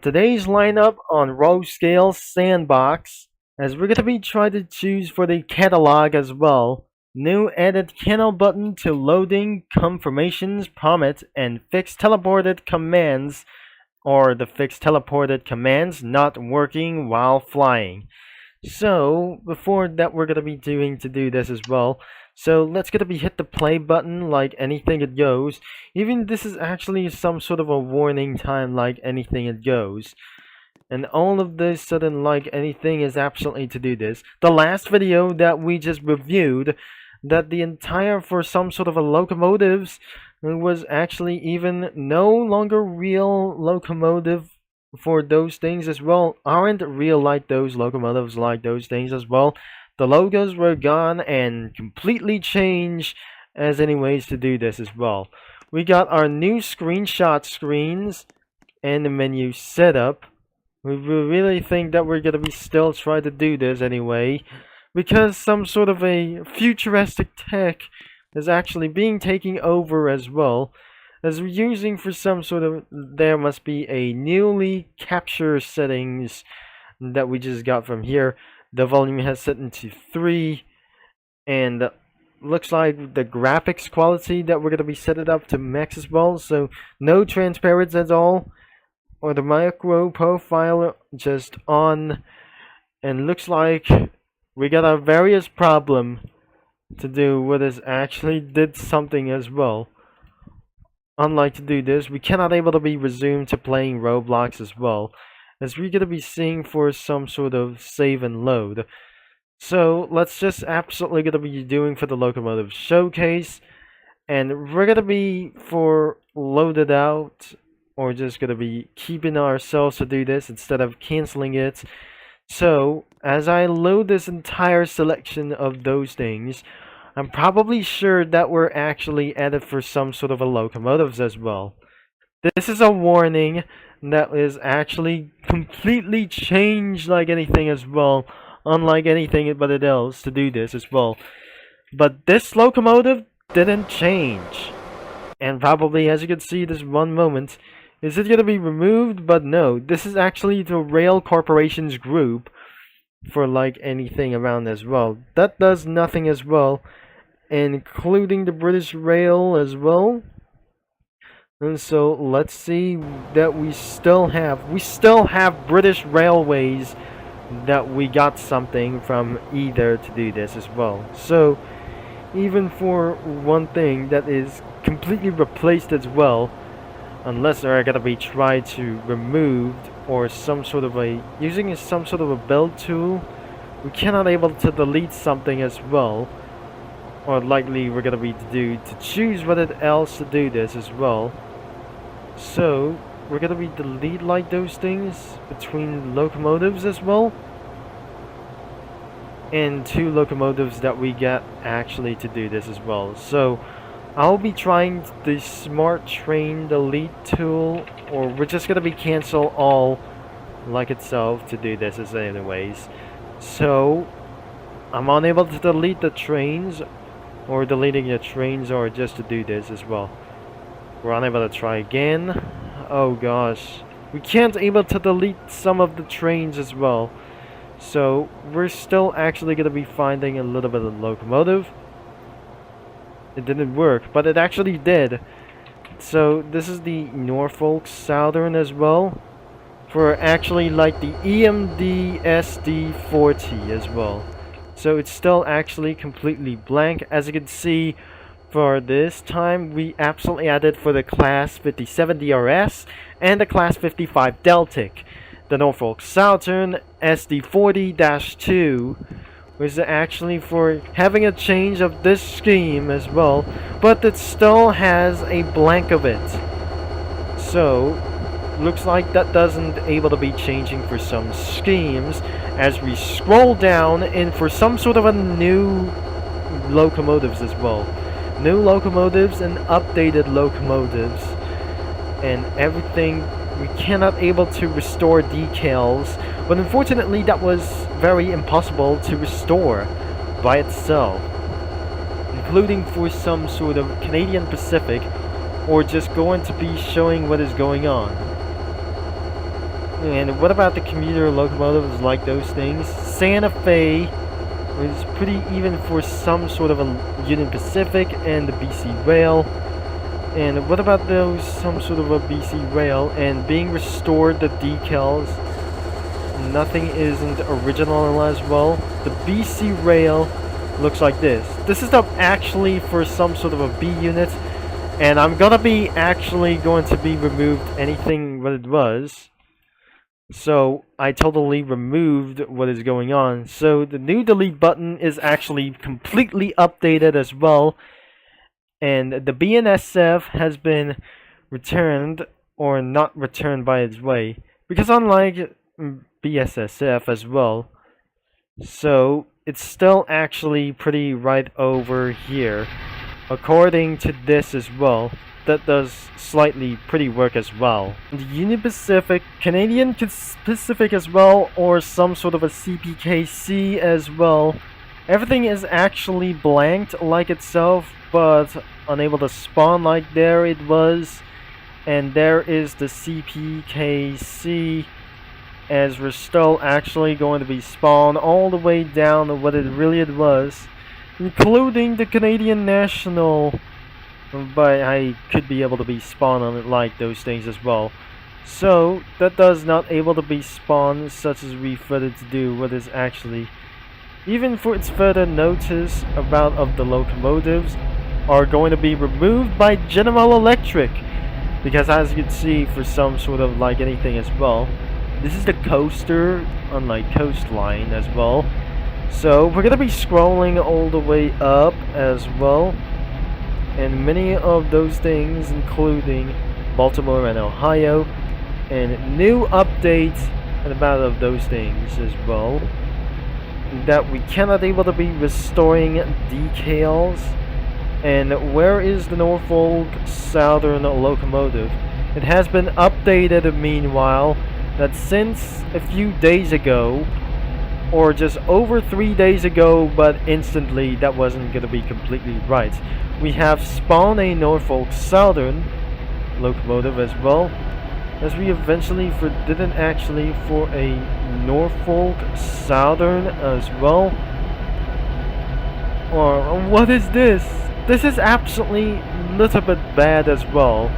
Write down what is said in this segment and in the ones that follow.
Today's lineup on row scale Sandbox, as we're going to be trying to choose for the catalog as well. New added channel button to loading confirmations, prompt, and fixed teleported commands, or the fixed teleported commands not working while flying. So before that, we're gonna be doing to do this as well. So let's gonna be hit the play button like anything it goes. Even this is actually some sort of a warning time like anything it goes. And all of this sudden like anything is absolutely to do this. The last video that we just reviewed, that the entire for some sort of a locomotives was actually even no longer real locomotive for those things as well, aren't real like those locomotives like those things as well. The logos were gone and completely changed as anyways to do this as well. We got our new screenshot screens and the menu setup. We really think that we're gonna be still try to do this anyway, because some sort of a futuristic tech is actually being taken over as well, as we're using for some sort of, there must be a newly capture settings that we just got from here. The volume has set into 3, and looks like the graphics quality that we're going to be set it up to max as well, so no transparency at all, or the micro profile just on, and looks like we got a various problem to do with this actually did something as well. Unlike to do this, we cannot able to be resumed to playing Roblox as well, as we're gonna be seeing for some sort of save and load. So let's just absolutely gonna be doing for the Locomotive showcase, and we're gonna be for loaded out, or just gonna be keeping ourselves to do this instead of canceling it. So as I load this entire selection of those things, I'm probably sure that we're actually added for some sort of a locomotives as well. This is a warning that is actually completely changed like anything as well, unlike anything but it else to do this as well. But this locomotive didn't change. And probably, as you can see this one moment, is it going to be removed? But no, this is actually the Rail Corporation's group for like anything around as well. That does nothing as well, including the British Rail as well. And so let's see that we still have British Railways, that we got something from either to do this as well. So even for one thing that is completely replaced as well, unless they're gonna be tried to removed, or some sort of a using some sort of a build tool, we cannot able to delete something as well, or likely we're gonna be to choose what else to do this as well. So we're gonna be delete like those things between locomotives as well, and 2 locomotives that we get actually to do this as well. So I'll be trying the smart train delete tool, or we're just gonna be cancel all like itself to do this as anyways. So I'm unable to delete the trains, or deleting the trains, or just to do this as well. We're unable to try again. Oh gosh, we can't able to delete some of the trains as well. So we're still actually gonna be finding a little bit of locomotive. It didn't work, but it actually did. So this is the Norfolk Southern as well, for actually like the EMD SD40 as well. So it's still actually completely blank. As you can see, for this time we absolutely added for the class 57 DRS and the class 55 Deltic. The Norfolk Southern SD40-2 was actually for having a change of this scheme as well, but it still has a blank of it. So looks like that doesn't able to be changing for some schemes, as we scroll down and for some sort of a new locomotives as well. New locomotives and updated locomotives and everything. We cannot able to restore decals, but unfortunately that was very impossible to restore by itself, including for some sort of Canadian Pacific, or just going to be showing what is going on. And what about the commuter locomotives like those things? Santa Fe was pretty even for some sort of a Union Pacific and the BC Rail. And what about those some sort of a BC Rail and being restored the decals? Nothing isn't original as well. The BC Rail looks like this. This is actually for some sort of a B unit, and I'm gonna be actually going to be removed anything what it was. So I totally removed what is going on. So the new delete button is actually completely updated as well. And the BNSF has been returned or not returned by its way. Because unlike BSSF as well, so it's still actually pretty right over here. According to this as well, that does slightly pretty work as well. The Union Pacific, Canadian Pacific as well, or some sort of a CPKC as well. Everything is actually blanked like itself, but unable to spawn like there it was. And there is the CPKC, as we're still actually going to be spawned all the way down to what it really was, including the Canadian National. But I could be able to be spawned on it like those things as well. So that does not able to be spawned such as we further to do what is actually, even for its further notice about of the locomotives are going to be removed by General Electric, because as you can see for some sort of like anything as well, this is the coaster unlike coastline as well. So we're gonna be scrolling all the way up as well. And many of those things, including Baltimore and Ohio, and new updates and about of those things as well, that we cannot able to be restoring decals. And where is the Norfolk Southern locomotive? It has been updated meanwhile, that since a few days ago, or just over 3 days ago, but instantly that wasn't going to be completely right. We have spawned a Norfolk Southern locomotive as well, as we eventually didn't actually for a Norfolk Southern as well. Or what is this? This is absolutely little bit bad as well.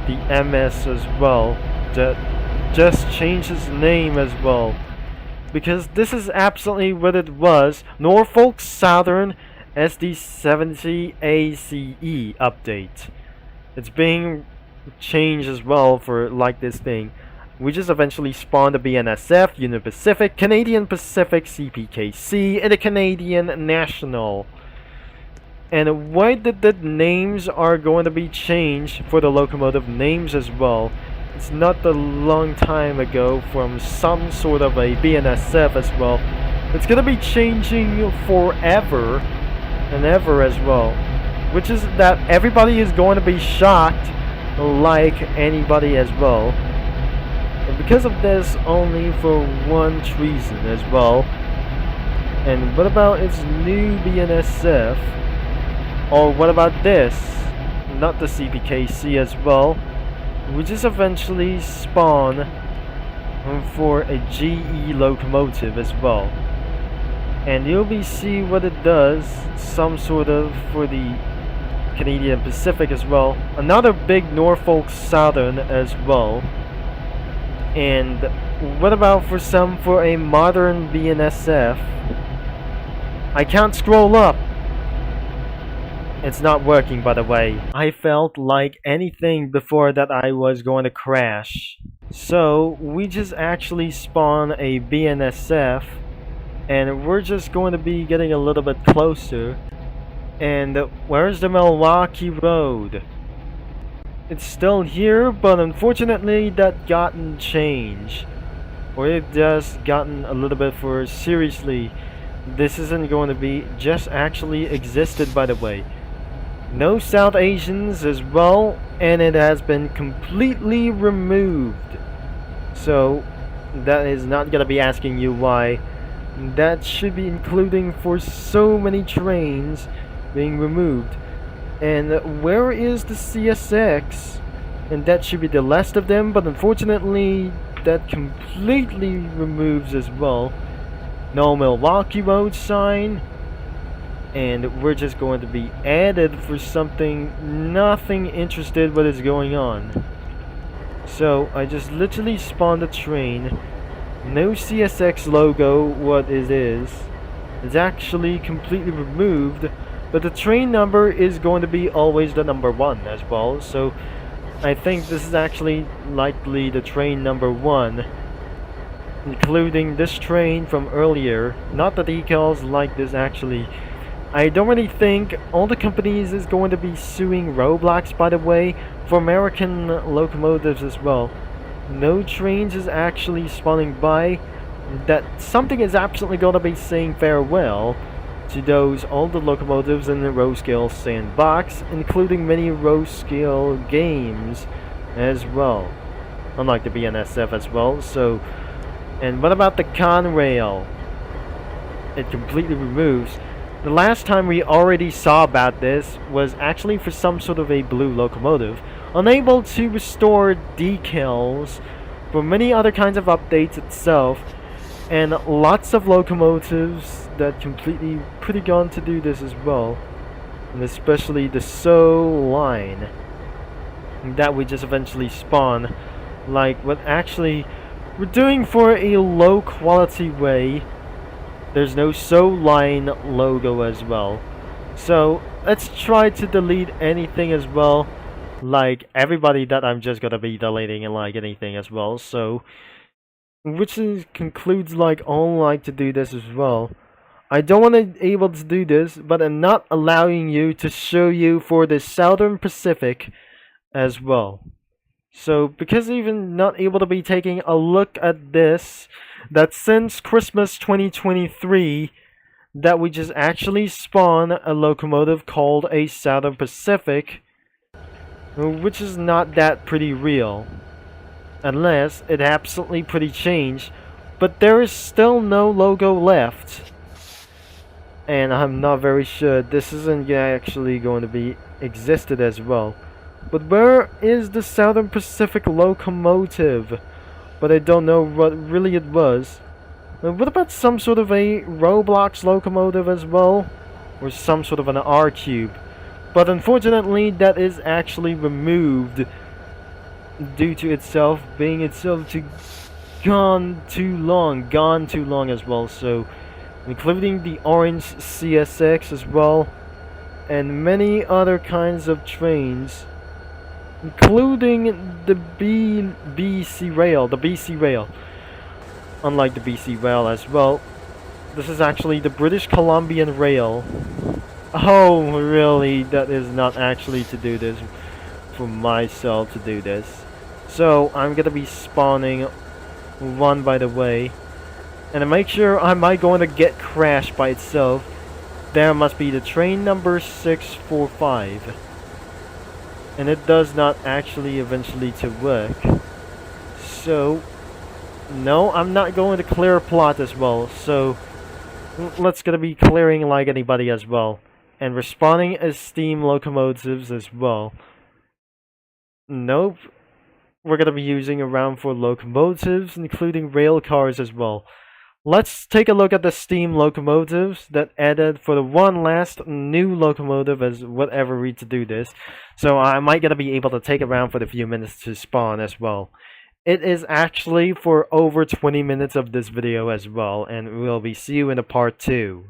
The MS as well, that just changed its name as well. Because this is absolutely what it was. Norfolk Southern SD70 ACE update. It's being changed as well for like this thing. We just eventually spawned the BNSF, Union Pacific, Canadian Pacific, CPKC, and the Canadian National. And why did the names are going to be changed for the locomotive names as well? It's not a long time ago from some sort of a BNSF as well. It's gonna be changing forever and ever as well, which is that everybody is going to be shocked like anybody as well. And because of this, only for one reason as well. And what about its new BNSF? Or what about this? Not the CPKC as well. We just eventually spawn for a GE locomotive as well. And you'll be see what it does, some sort of for the Canadian Pacific as well. Another big Norfolk Southern as well. And what about for a modern BNSF? I can't scroll up. It's not working, by the way. I felt like anything before that I was going to crash. So we just actually spawn a BNSF, and we're just going to be getting a little bit closer. And where's the Milwaukee Road? It's still here, but unfortunately that gotten changed. Or it just gotten a little bit for seriously. This isn't going to be just actually existed, by the way. No South Asians as well, and it has been completely removed. So that is not gonna be asking you why. That should be including for so many trains being removed. And where is the CSX? And that should be the last of them, but unfortunately that completely removes as well. No Milwaukee Road sign. And we're just going to be added for something nothing interested what is going on. So I just literally spawned a train. No CSX logo, what it is. It's actually completely removed. But the train number is going to be always the number 1 as well. So I think this is actually likely the train number 1. Including this train from earlier. Not the decals like this actually. I don't really think all the companies is going to be suing Roblox, by the way, for American locomotives as well. No trains is actually spawning by. That something is absolutely going to be saying farewell to those all the locomotives in the row scale sandbox, including many row scale games as well. Unlike the BNSF as well. So, and what about the Conrail? It completely removes. The last time we already saw about this was actually for some sort of a blue locomotive, unable to restore decals for many other kinds of updates itself, and lots of locomotives that completely pretty gone to do this as well, and especially the SO line that we just eventually spawn, like what actually we're doing for a low quality way. There's no SO line logo as well. So let's try to delete anything as well. Like everybody that I'm just gonna be deleting and like anything as well. So which concludes like all like to do this as well. I don't want to able to do this, but I'm not allowing you to show you for the Southern Pacific as well. So because even not able to be taking a look at this, that since Christmas 2023 that we just actually spawn a locomotive called a Southern Pacific, which is not that pretty real, unless it absolutely pretty changed. But there is still no logo left, and I'm not very sure this isn't actually going to be existed as well. But where is the Southern Pacific locomotive? But I don't know what really it was. What about some sort of a Roblox locomotive as well? Or some sort of an R-Cube? But unfortunately that is actually removed due to itself being itself gone too long as well. So including the orange CSX as well, and many other kinds of trains, including the BC Rail. Unlike the BC Rail as well, this is actually the British Columbian Rail. Oh, really? That is not actually to do this for myself to do this. So I'm gonna be spawning one by the way, and to make sure I might going to get crashed by itself, there must be the train number 645. And it does not actually eventually to work. So no, I'm not going to clear a plot as well. So let's gonna be clearing like anybody as well, and respawning as steam locomotives as well. Nope, we're gonna be using around for locomotives, including rail cars as well. Let's take a look at the steam locomotives that added for the one last new locomotive as whatever we to do this. So I might gonna be able to take around for the few minutes to spawn as well. It is actually for over 20 minutes of this video as well, and we'll be see you in the part 2.